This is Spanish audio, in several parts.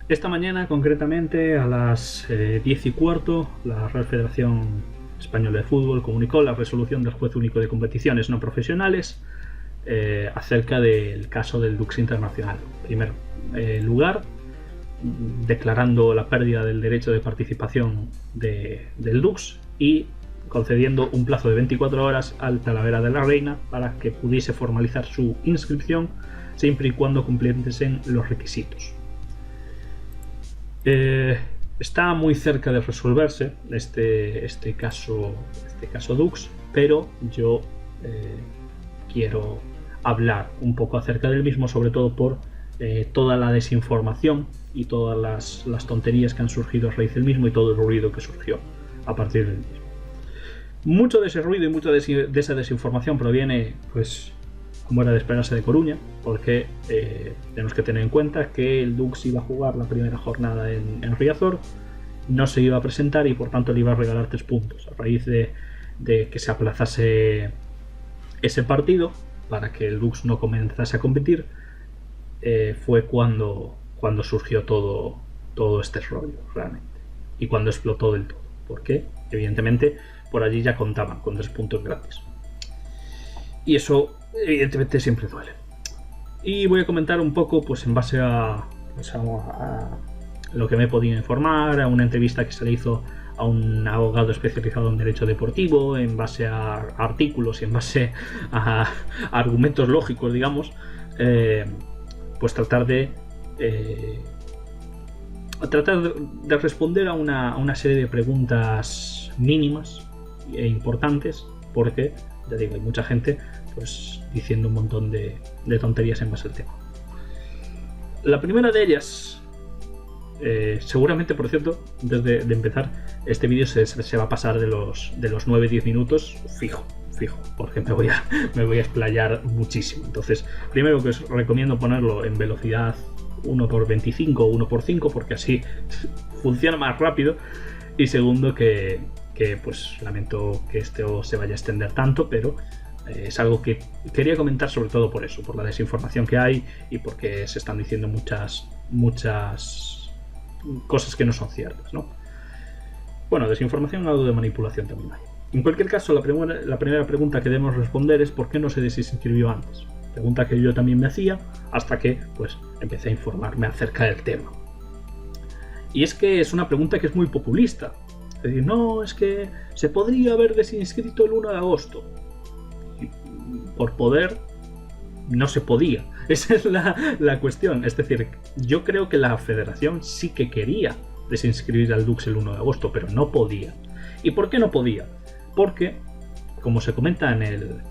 Esta mañana, concretamente, a las 10:15, la Real Federación Española de Fútbol comunicó la resolución del Juez Único de Competiciones No Profesionales acerca del caso del Dux Internacional. En primer lugar, declarando la pérdida del derecho de participación del Dux y concediendo un plazo de 24 horas al Talavera de la Reina para que pudiese formalizar su inscripción siempre y cuando cumpliesen los requisitos. Está muy cerca de resolverse este caso Dux, pero yo quiero hablar un poco acerca del mismo, sobre todo por toda la desinformación y todas las tonterías que han surgido a raíz del mismo y todo el ruido que surgió a partir del mismo. Mucho de ese ruido y mucha de esa desinformación proviene, pues, como era de esperarse, de Coruña, porque tenemos que tener en cuenta que el Dux iba a jugar la primera jornada en Riazor, no se iba a presentar y por tanto le iba a regalar 3 puntos. A raíz de que se aplazase ese partido para que el Dux no comenzase a competir, fue cuando surgió todo este rollo realmente y cuando explotó del todo, porque evidentemente por allí ya contaban con 3 puntos gratis y eso evidentemente siempre duele. Y voy a comentar un poco, pues, en base a lo que me he podido informar, a una entrevista que se le hizo a un abogado especializado en derecho deportivo, en base a artículos y en base a argumentos lógicos, digamos, pues tratar de responder a una serie de preguntas mínimas e importantes, porque, ya digo, hay mucha gente pues diciendo un montón de tonterías en base al tema. La primera de ellas, seguramente, por cierto, antes de empezar, este vídeo se va a pasar de los 9-10 minutos fijo, porque me voy a explayar muchísimo. Entonces, primero que os recomiendo ponerlo en velocidad 1:25 o 1:5, porque así funciona más rápido. Y segundo, que pues lamento que esto se vaya a extender tanto, pero es algo que quería comentar, sobre todo por eso, por la desinformación que hay y porque se están diciendo muchas cosas que no son ciertas, ¿no? Bueno, desinformación, algo de manipulación también hay. En cualquier caso, la primera pregunta que debemos responder es ¿por qué no se desinscribió antes? Pregunta que yo también me hacía hasta que, pues, empecé a informarme acerca del tema. Y es que es una pregunta que es muy populista. Es decir, no, es que se podría haber desinscrito el 1 de agosto. Y por poder, no se podía. Esa es la cuestión. Es decir, yo creo que la federación sí que quería desinscribir al Dux el 1 de agosto, pero no podía. ¿Y por qué no podía? Porque, como se comenta en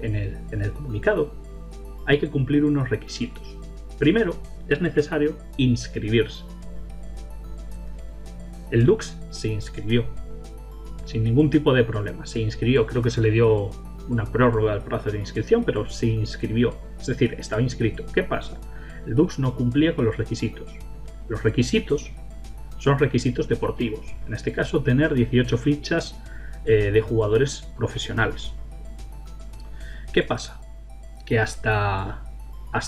el comunicado, hay que cumplir unos requisitos. Primero, es necesario inscribirse. El Dux se inscribió sin ningún tipo de problema. Se inscribió, creo que se le dio una prórroga al plazo de inscripción, pero se inscribió. Es decir, estaba inscrito. ¿Qué pasa? El Dux no cumplía con los requisitos. Los requisitos son requisitos deportivos. En este caso, tener 18 fichas de jugadores profesionales. ¿Qué pasa? Que hasta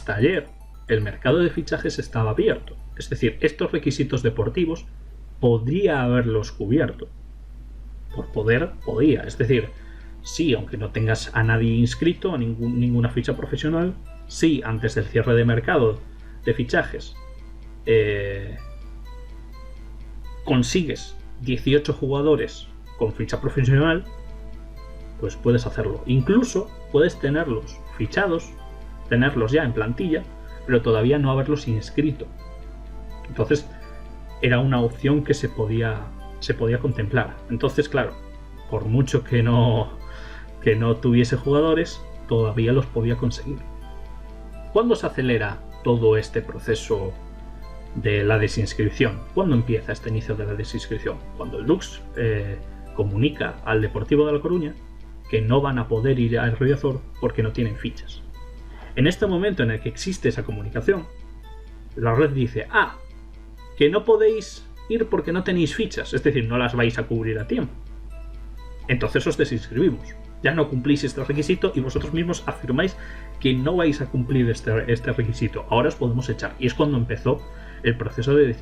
ayer el mercado de fichajes estaba abierto. Es decir, estos requisitos deportivos podría haberlos cubierto. Por poder, podía. Es decir, sí, aunque no tengas a nadie inscrito, a ninguna ficha profesional, sí, antes del cierre de mercado de fichajes, consigues 18 jugadores con ficha profesional, pues puedes hacerlo. Incluso puedes tenerlos fichados, tenerlos ya en plantilla, pero todavía no haberlos inscrito. Entonces, era una opción que se podía contemplar. Entonces, claro, por mucho que no tuviese jugadores, todavía los podía conseguir. ¿Cuándo se acelera todo este proceso de la desinscripción? ¿Cuándo empieza este inicio de la desinscripción? Cuando el Dux comunica al Deportivo de La Coruña que no van a poder ir al Riazor porque no tienen fichas. En este momento en el que existe esa comunicación, la red dice, que no podéis ir porque no tenéis fichas, es decir, no las vais a cubrir a tiempo. Entonces os desinscribimos. Ya no cumplís este requisito y vosotros mismos afirmáis que no vais a cumplir este requisito. Ahora os podemos echar. Y es cuando empezó el proceso de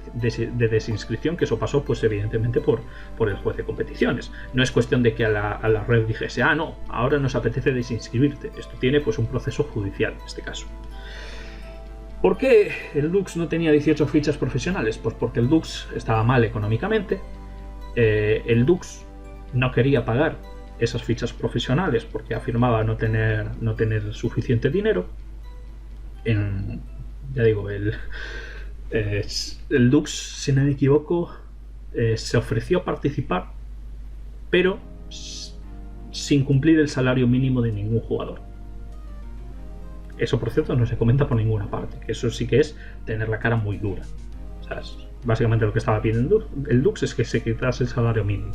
desinscripción, que eso pasó pues evidentemente por el juez de competiciones. No es cuestión de que a la red dijese, no, ahora nos apetece desinscribirte. Esto tiene pues un proceso judicial en este caso. ¿Por qué el Dux no tenía 18 fichas profesionales? Pues porque el Dux estaba mal económicamente, el Dux no quería pagar esas fichas profesionales porque afirmaba no tener suficiente dinero. Ya digo, el Dux, si no me equivoco, se ofreció a participar, pero sin cumplir el salario mínimo de ningún jugador. Eso, por cierto, no se comenta por ninguna parte, que eso sí que es tener la cara muy dura. O sea, básicamente lo que estaba pidiendo el Dux es que se quitase el salario mínimo.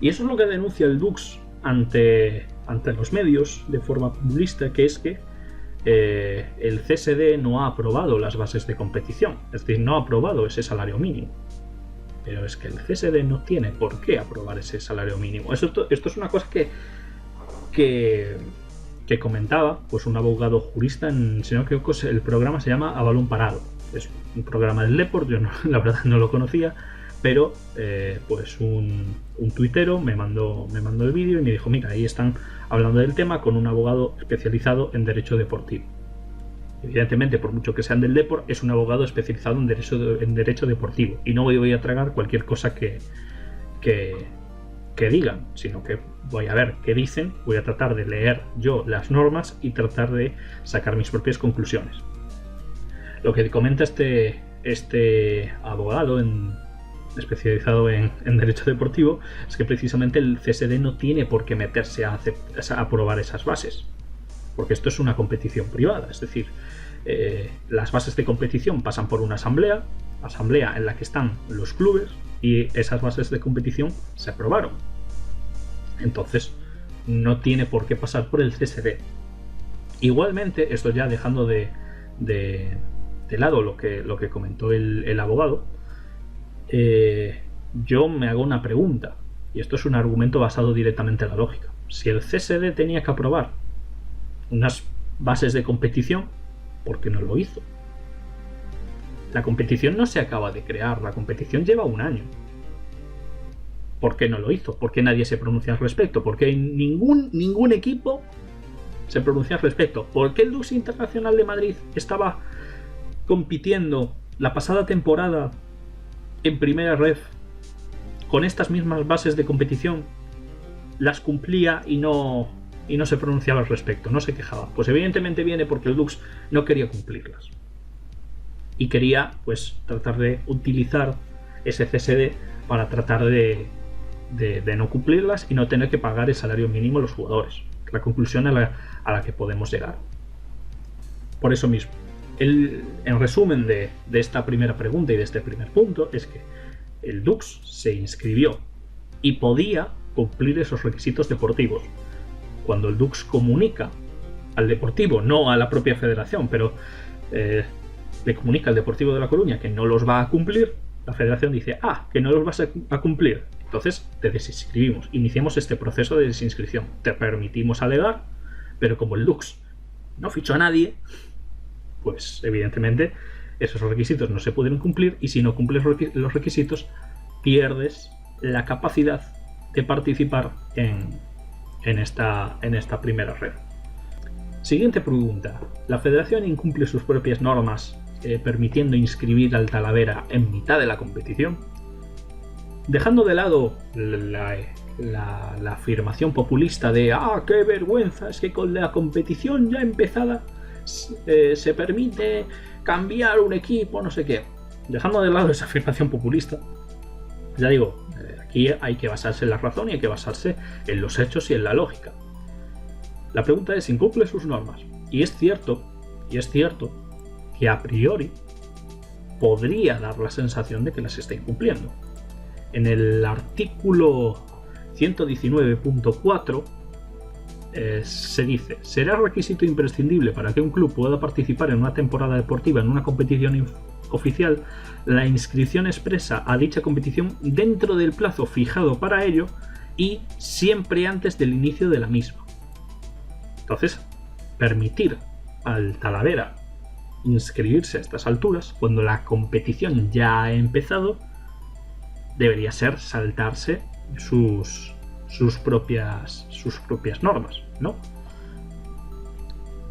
Y eso es lo que denuncia el Dux ante los medios de forma populista, que es que el CSD no ha aprobado las bases de competición, es decir, no ha aprobado ese salario mínimo. Pero es que el CSD no tiene por qué aprobar ese salario mínimo. Esto es una cosa que comentaba pues un abogado jurista si no me equivoco, el programa se llama A Balón Parado. Es un programa del Deport, yo la verdad no lo conocía, pero pues un tuitero me mandó el vídeo y me dijo, mira, ahí están hablando del tema con un abogado especializado en derecho deportivo. Evidentemente, por mucho que sean del Deport, es un abogado especializado en derecho deportivo, y no voy a tragar cualquier cosa que digan, sino que voy a ver qué dicen, voy a tratar de leer yo las normas y tratar de sacar mis propias conclusiones. Lo que comenta este abogado especializado en derecho deportivo es que precisamente el CSD no tiene por qué meterse a aprobar esas bases, porque esto es una competición privada, es decir, las bases de competición pasan por una asamblea en la que están los clubes, y esas bases de competición se aprobaron. Entonces no tiene por qué pasar por el CSD. Igualmente, esto ya dejando de lado lo que comentó el abogado, yo me hago una pregunta, y esto es un argumento basado directamente en la lógica. Si el CSD tenía que aprobar unas bases de competición, ¿por qué no lo hizo? La competición no se acaba de crear, la competición lleva un año. ¿Por qué no lo hizo? ¿Por qué nadie se pronuncia al respecto? ¿Por qué ningún equipo se pronuncia al respecto? ¿Por qué el Dux Internacional de Madrid estaba compitiendo la pasada temporada en primera red con estas mismas bases de competición? Las cumplía y no se pronunciaba al respecto, no se quejaba. Pues evidentemente viene porque el Dux no quería cumplirlas. Y quería pues tratar de utilizar ese CSD para tratar de no cumplirlas y no tener que pagar el salario mínimo a los jugadores. La conclusión a la que podemos llegar. Por eso mismo, en resumen de esta primera pregunta y de este primer punto, es que el Dux se inscribió y podía cumplir esos requisitos deportivos. Cuando el Dux comunica al Deportivo, no a la propia federación, pero le comunica al Deportivo de La Coruña que no los va a cumplir, la federación dice, que no los vas a cumplir, entonces te desinscribimos, iniciamos este proceso de desinscripción, te permitimos alegar, pero como el Dux no fichó a nadie, pues evidentemente esos requisitos no se pueden cumplir, y si no cumples los requisitos pierdes la capacidad de participar en esta primera red. Siguiente pregunta. ¿La federación incumple sus propias normas permitiendo inscribir al Talavera en mitad de la competición? Dejando de lado la afirmación populista de ¡qué vergüenza! Es que con la competición ya empezada se permite cambiar un equipo, no sé qué. Dejando de lado esa afirmación populista, ya digo, aquí hay que basarse en la razón y hay que basarse en los hechos y en la lógica. La pregunta es, ¿incumple sus normas? Y es cierto que a priori podría dar la sensación de que las está incumpliendo. En el artículo 119.4 se dice: será requisito imprescindible para que un club pueda participar en una temporada deportiva en una competición oficial la inscripción expresa a dicha competición dentro del plazo fijado para ello y siempre antes del inicio de la misma. Entonces, permitir al Talavera inscribirse a estas alturas, cuando la competición ya ha empezado, debería ser saltarse sus propias normas, ¿no?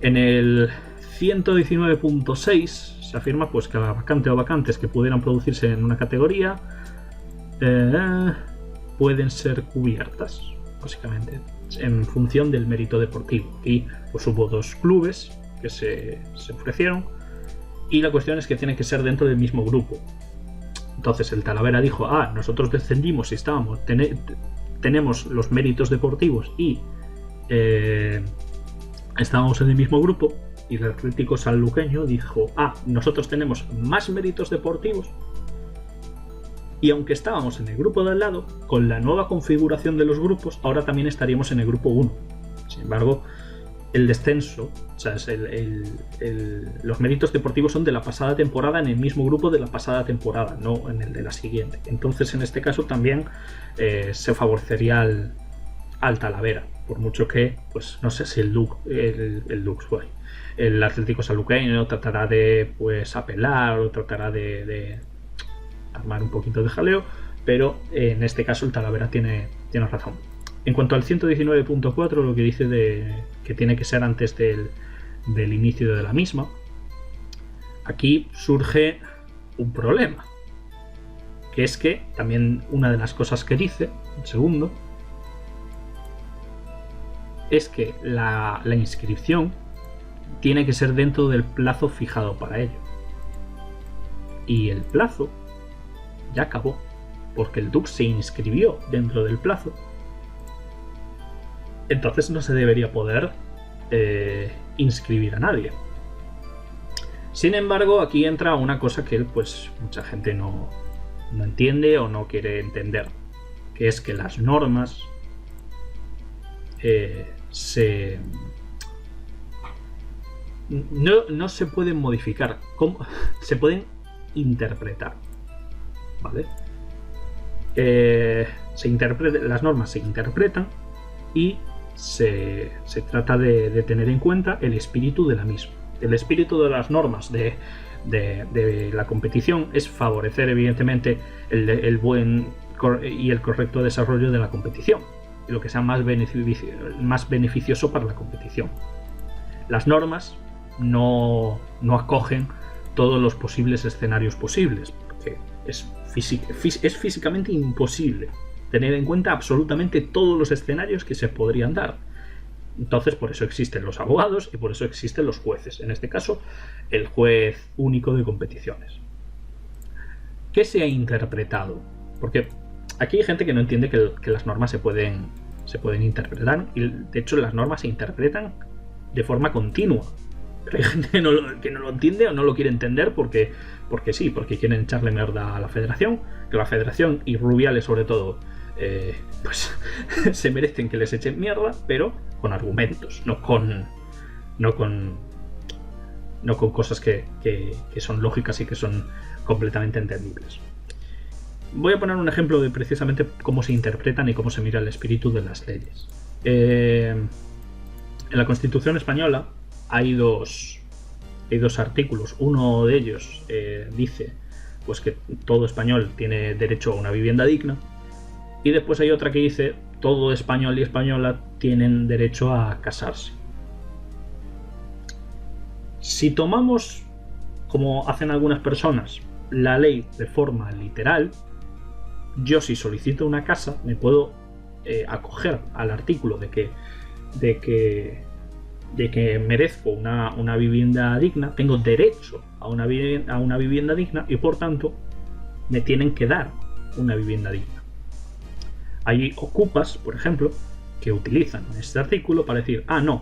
En el 119.6 se afirma pues que la vacante o vacantes que pudieran producirse en una categoría pueden ser cubiertas, básicamente, en función del mérito deportivo. Y pues hubo 2 clubes que se ofrecieron, y la cuestión es que tiene que ser dentro del mismo grupo. Entonces el Talavera dijo: nosotros descendimos y tenemos los méritos deportivos y estábamos en el mismo grupo. Y el Atlético Sanluqueño dijo: nosotros tenemos más méritos deportivos, y aunque estábamos en el grupo de al lado, con la nueva configuración de los grupos, ahora también estaríamos en el grupo 1. Sin embargo, el descenso, o sea, los méritos deportivos son de la pasada temporada en el mismo grupo de la pasada temporada, no en el de la siguiente. Entonces, en este caso también se favorecería al Talavera, por mucho que, pues no sé si el Atlético Sanluqueño tratará de pues apelar o tratará de armar un poquito de jaleo, pero en este caso el Talavera tiene razón. En cuanto al 119.4, lo que dice de que tiene que ser antes del inicio de la misma, aquí surge un problema, que es que también una de las cosas que dice, un segundo, es que la inscripción tiene que ser dentro del plazo fijado para ello. Y el plazo ya acabó, porque el Dux se inscribió dentro del plazo. Entonces no se debería poder inscribir a nadie. Sin embargo, aquí entra una cosa que pues mucha gente no entiende o no quiere entender, que es que las normas no se pueden modificar, se pueden interpretar, ¿vale? Las normas se interpretan y se trata de tener en cuenta el espíritu de la misma. El espíritu de las normas de la competición es favorecer, evidentemente, el buen y el correcto desarrollo de la competición, lo que sea más beneficioso para la competición. Las normas no acogen todos los posibles escenarios posibles, porque es físicamente imposible tener en cuenta absolutamente todos los escenarios que se podrían dar. Entonces, por eso existen los abogados y por eso existen los jueces. En este caso, el juez único de competiciones. ¿Qué se ha interpretado? Porque aquí hay gente que no entiende que las normas se pueden interpretar, y de hecho las normas se interpretan de forma continua. Pero hay gente que no lo entiende o no lo quiere entender porque quieren echarle mierda a la federación, que la federación y Rubiales sobre todo pues se merecen que les echen mierda, pero con argumentos, no con cosas que son lógicas y que son completamente entendibles. Voy a poner un ejemplo de precisamente cómo se interpretan y cómo se mira el espíritu de las leyes. En la Constitución española hay dos artículos. Uno de ellos dice pues que todo español tiene derecho a una vivienda digna, y después hay otra que dice todo español y española tienen derecho a casarse. Si tomamos, como hacen algunas personas, la ley de forma literal, yo si solicito una casa me puedo acoger al artículo de que merezco una vivienda digna, tengo derecho a una vivienda digna, y por tanto me tienen que dar una vivienda digna. Hay ocupas, por ejemplo, que utilizan este artículo para decir: no,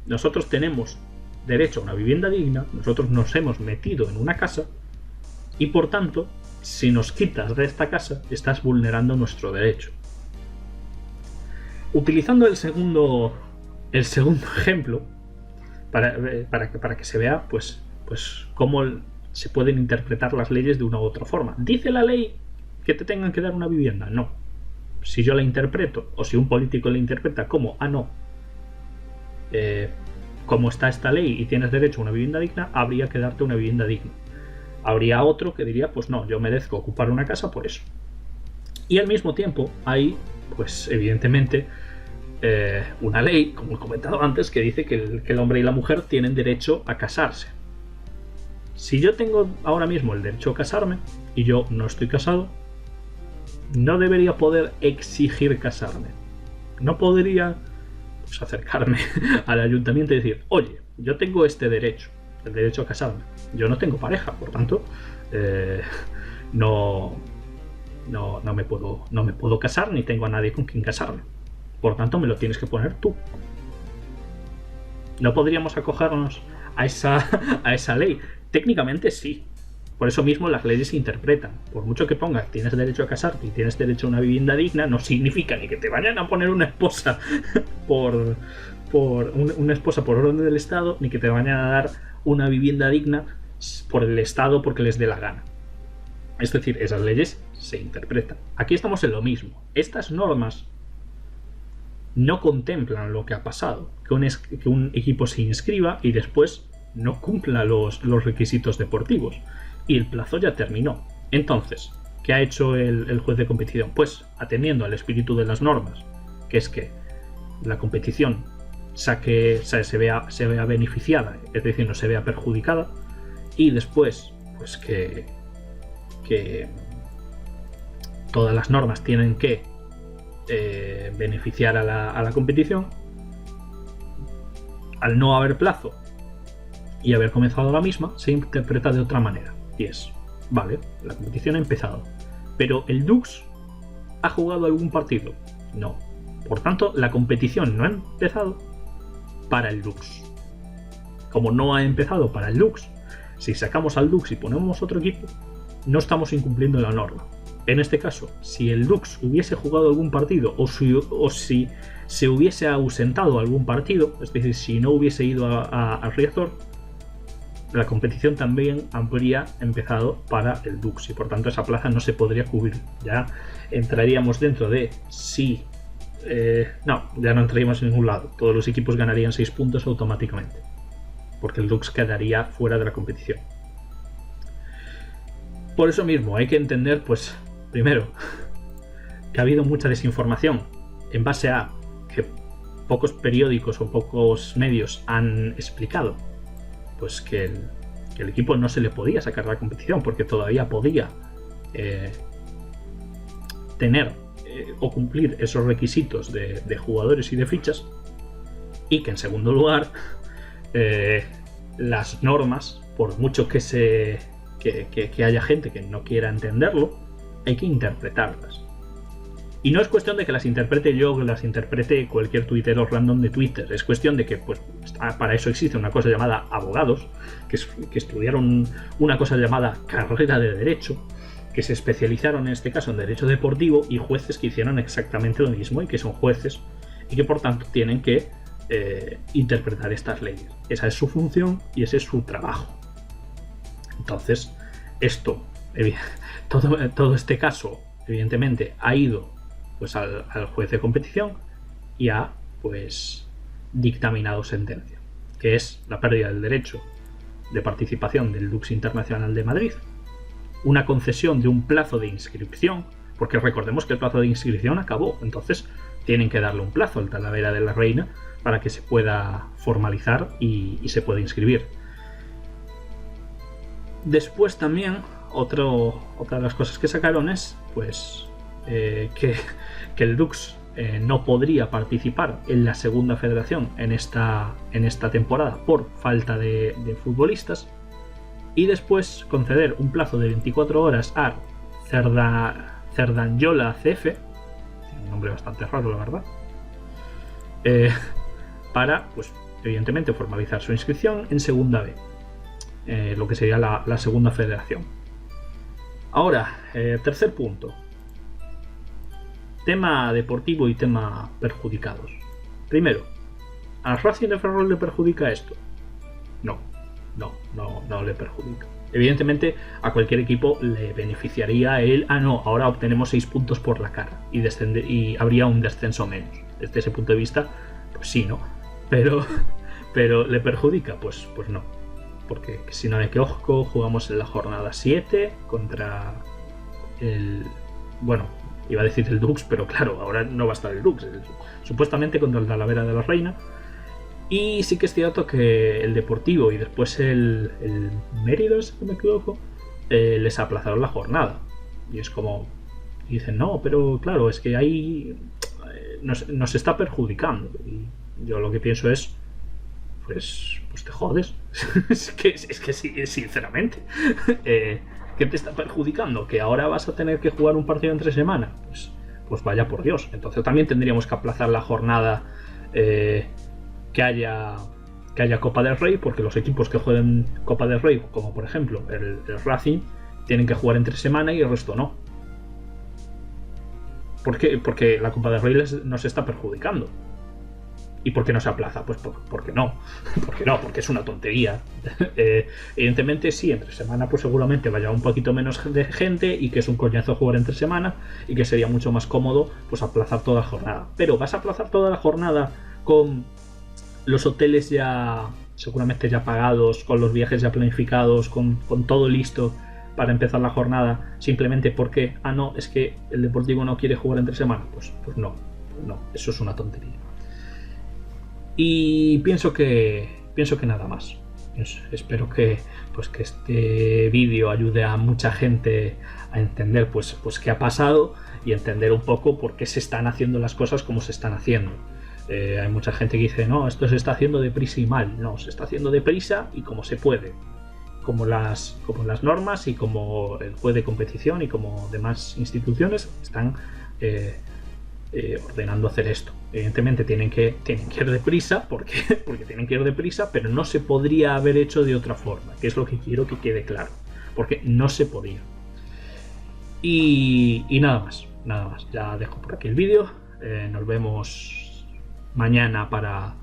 nosotros tenemos derecho a una vivienda digna, nosotros nos hemos metido en una casa y por tanto, si nos quitas de esta casa, estás vulnerando nuestro derecho. Utilizando el segundo ejemplo, para que se vea pues cómo se pueden interpretar las leyes de una u otra forma. ¿Dice la ley que te tengan que dar una vivienda? No. Si yo la interpreto, o si un político la interpreta como no, como está esta ley y tienes derecho a una vivienda digna, habría que darte una vivienda digna. Habría otro que diría, pues no, yo merezco ocupar una casa por eso. Y al mismo tiempo hay, pues evidentemente, una ley, como he comentado antes, que dice que el hombre y la mujer tienen derecho a casarse. Si yo tengo ahora mismo el derecho a casarme y yo no estoy casado, no debería poder exigir casarme. No podría, pues, acercarme al ayuntamiento y decir, oye, yo tengo este derecho, el derecho a casarme. Yo no tengo pareja, por tanto, no me puedo casar, ni tengo a nadie con quien casarme. Por tanto, me lo tienes que poner tú. ¿No podríamos acogernos a esa ley? Técnicamente sí. Por eso mismo las leyes se interpretan. Por mucho que pongas tienes derecho a casarte y tienes derecho a una vivienda digna, no significa ni que te vayan a poner una esposa una esposa por orden del Estado, ni que te vayan a dar una vivienda digna por el Estado porque les dé la gana. Es decir, esas leyes se interpretan. Aquí estamos en lo mismo. Estas normas no contemplan lo que ha pasado, que un equipo se inscriba y después no cumpla los requisitos deportivos. Y el plazo ya terminó. Entonces, ¿qué ha hecho el juez de competición? Pues atendiendo al espíritu de las normas, que es que la competición se vea beneficiada, es decir, no se vea perjudicada, y después, pues que todas las normas tienen que beneficiar a la competición. Al no haber plazo y haber comenzado la misma, se interpreta de otra manera. Y es, vale, la competición ha empezado, pero ¿el Dux ha jugado algún partido? No. Por tanto, la competición no ha empezado para el Dux. Como no ha empezado para el Dux, si sacamos al Dux y ponemos otro equipo, no estamos incumpliendo la norma. En este caso, si el Dux hubiese jugado algún partido o si se hubiese ausentado algún partido, es decir, si no hubiese ido a Riazor, la competición también habría empezado para el Dux y por tanto esa plaza no se podría cubrir. Ya entraríamos dentro de si... no, ya no entraríamos en ningún lado. Todos los equipos ganarían 6 puntos automáticamente, porque el Dux quedaría fuera de la competición. Por eso mismo hay que entender, pues, primero, que ha habido mucha desinformación en base a que pocos periódicos o pocos medios han explicado pues que el equipo no se le podía sacar de la competición porque todavía podía tener o cumplir esos requisitos de jugadores y de fichas, y que en segundo lugar las normas, por mucho que haya gente que no quiera entenderlo, hay que interpretarlas. Y no es cuestión de que las interprete yo o que las interprete cualquier tuitero random de Twitter. Es cuestión de que, pues, para eso existe una cosa llamada abogados, que estudiaron una cosa llamada carrera de derecho, que se especializaron en este caso en derecho deportivo, y jueces que hicieron exactamente lo mismo y que son jueces y que por tanto tienen que interpretar estas leyes. Esa es su función y ese es su trabajo. Entonces, todo este caso, evidentemente, ha ido pues al juez de competición y ha pues dictaminado sentencia, que es la pérdida del derecho de participación del Dux Internacional de Madrid, una concesión de un plazo de inscripción, porque recordemos que el plazo de inscripción acabó, entonces tienen que darle un plazo al Talavera de la Reina para que se pueda formalizar y se pueda inscribir. Después también otra de las cosas que sacaron es pues que el Dux no podría participar en la segunda federación en esta temporada por falta de futbolistas, y después conceder un plazo de 24 horas a Cerdanyola CF, un nombre bastante raro la verdad, para pues evidentemente formalizar su inscripción en segunda B, lo que sería la segunda federación. Ahora, tercer punto, tema deportivo y tema perjudicados. Primero, ¿a Racing de Ferrol le perjudica esto? No le perjudica. Evidentemente a cualquier equipo le beneficiaría ahora obtenemos 6 puntos por la cara y habría un descenso menos. Desde ese punto de vista, pues sí, ¿no? Pero Pero ¿le perjudica? Pues no. Porque si no me equivoco, jugamos en la jornada 7 contra el... Bueno, iba a decir el Dux, pero claro, ahora no va a estar el Dux. Supuestamente contra el Talavera de la Reina. Y sí que es cierto que el Deportivo y después el Mérida, si no me equivoco, les aplazaron la jornada. Y es como... Dicen, no, pero claro, es que ahí nos está perjudicando. Y yo lo que pienso es... Pues te jodes. es que sí, sinceramente. ¿Qué te está perjudicando? ¿Que ahora vas a tener que jugar un partido entre semana? Pues vaya por Dios. Entonces también tendríamos que aplazar la jornada que haya Copa del Rey, porque los equipos que jueguen Copa del Rey, como por ejemplo el Racing, tienen que jugar entre semana y el resto no. ¿Por qué? Porque la Copa del Rey nos está perjudicando. ¿Y por qué no se aplaza? Pues porque no. Porque no, porque es una tontería. Evidentemente sí, entre semana pues seguramente vaya un poquito menos de gente y que es un coñazo jugar entre semana y que sería mucho más cómodo pues aplazar toda la jornada. Pero vas a aplazar toda la jornada con los hoteles ya seguramente ya pagados, con los viajes ya planificados, con todo listo para empezar la jornada, simplemente porque, no, es que el Deportivo no quiere jugar entre semana. Pues no, eso es una tontería. Y pienso que nada más. Espero que este vídeo ayude a mucha gente a entender pues qué ha pasado y entender un poco por qué se están haciendo las cosas como se están haciendo. Hay mucha gente que dice, no, esto se está haciendo deprisa y mal. No, se está haciendo deprisa y como se puede. Como las normas y como el juez de competición y como demás instituciones están ordenando hacer esto. Evidentemente tienen que ir deprisa porque tienen que ir deprisa, pero no se podría haber hecho de otra forma, que es lo que quiero que quede claro, porque no se podía. Y nada más, ya dejo por aquí el vídeo. Nos vemos mañana para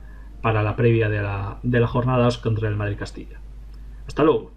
la previa de la jornada contra el Madrid Castilla. Hasta luego.